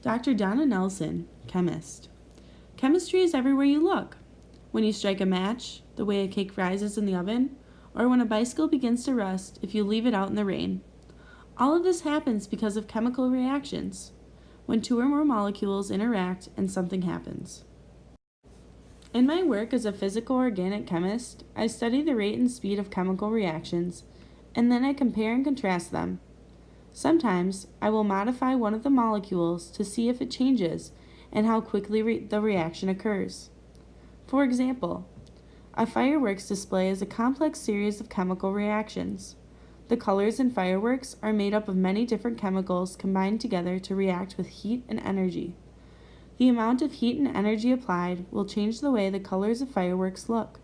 Dr. Donna Nelson, chemist. Chemistry is everywhere you look. When you strike a match, the way a cake rises in the oven, or when a bicycle begins to rust if you leave it out in the rain. All of this happens because of chemical reactions, when two or more molecules interact and something happens. In my work as a physical organic chemist, I study the rate and speed of chemical reactions, and then I compare and contrast them. Sometimes I will modify one of the molecules to see if it changes and how quickly the reaction occurs. For example, a fireworks display is a complex series of chemical reactions. The colors in fireworks are made up of many different chemicals combined together to react with heat and energy. The amount of heat and energy applied will change the way the colors of fireworks look.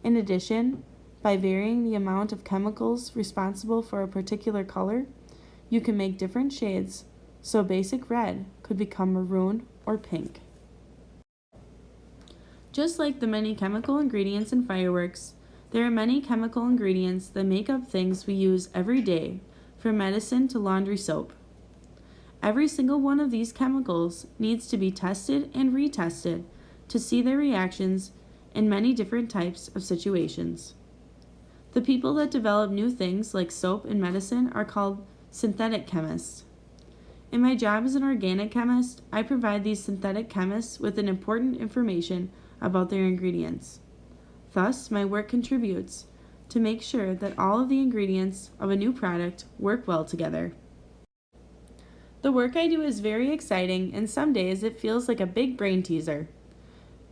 In addition, by varying the amount of chemicals responsible for a particular color, you can make different shades, so basic red could become maroon or pink. Just like the many chemical ingredients in fireworks, there are many chemical ingredients that make up things we use every day, from medicine to laundry soap. Every single one of these chemicals needs to be tested and retested to see their reactions in many different types of situations. The people that develop new things like soap and medicine are called synthetic chemists. In my job as an organic chemist, I provide these synthetic chemists with an important information about their ingredients. Thus, my work contributes to make sure that all of the ingredients of a new product work well together. The work I do is very exciting, and some days it feels like a big brain teaser.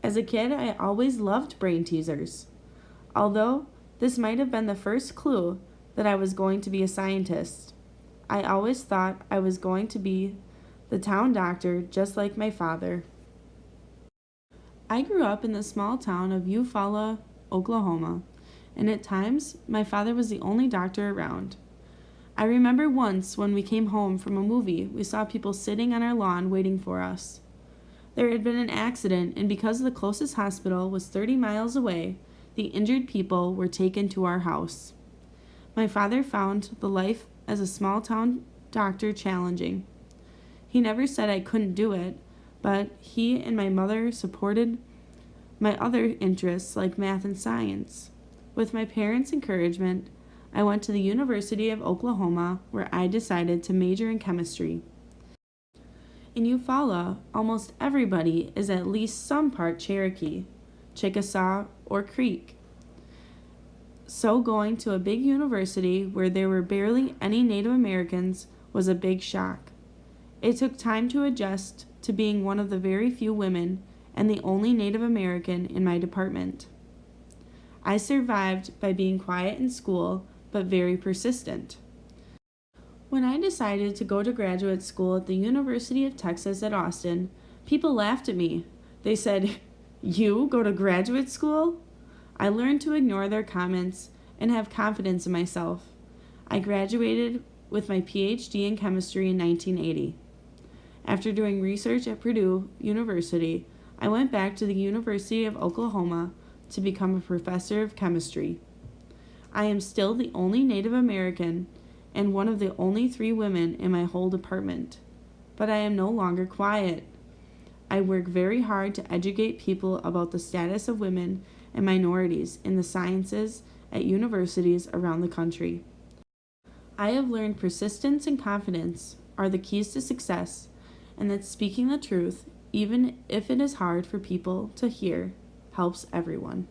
As a kid, I always loved brain teasers. Although this might have been the first clue that I was going to be a scientist, I always thought I was going to be the town doctor just like my father. I grew up in the small town of Eufaula, Oklahoma, and at times my father was the only doctor around. I remember once when we came home from a movie, we saw people sitting on our lawn waiting for us. There had been an accident, and because the closest hospital was 30 miles away, the injured people were taken to our house. My father found the life as a small town doctor challenging. He never said I couldn't do it, but he and my mother supported my other interests like math and science. With my parents' encouragement, I went to the University of Oklahoma, where I decided to major in chemistry. In Eufaula, almost everybody is at least some part Cherokee, Chickasaw, or Creek. So going to a big university where there were barely any Native Americans was a big shock. It took time to adjust to being one of the very few women and the only Native American in my department. I survived by being quiet in school, but very persistent. When I decided to go to graduate school at the University of Texas at Austin, people laughed at me. They said, "You go to graduate school?" I learned to ignore their comments and have confidence in myself. I graduated with my PhD in chemistry in 1980. After doing research at Purdue University, I went back to the University of Oklahoma to become a professor of chemistry. I am still the only Native American and one of the only 3 women in my whole department, but I am no longer quiet. I work very hard to educate people about the status of women and minorities in the sciences at universities around the country. I have learned persistence and confidence are the keys to success, and that speaking the truth, even if it is hard for people to hear, helps everyone.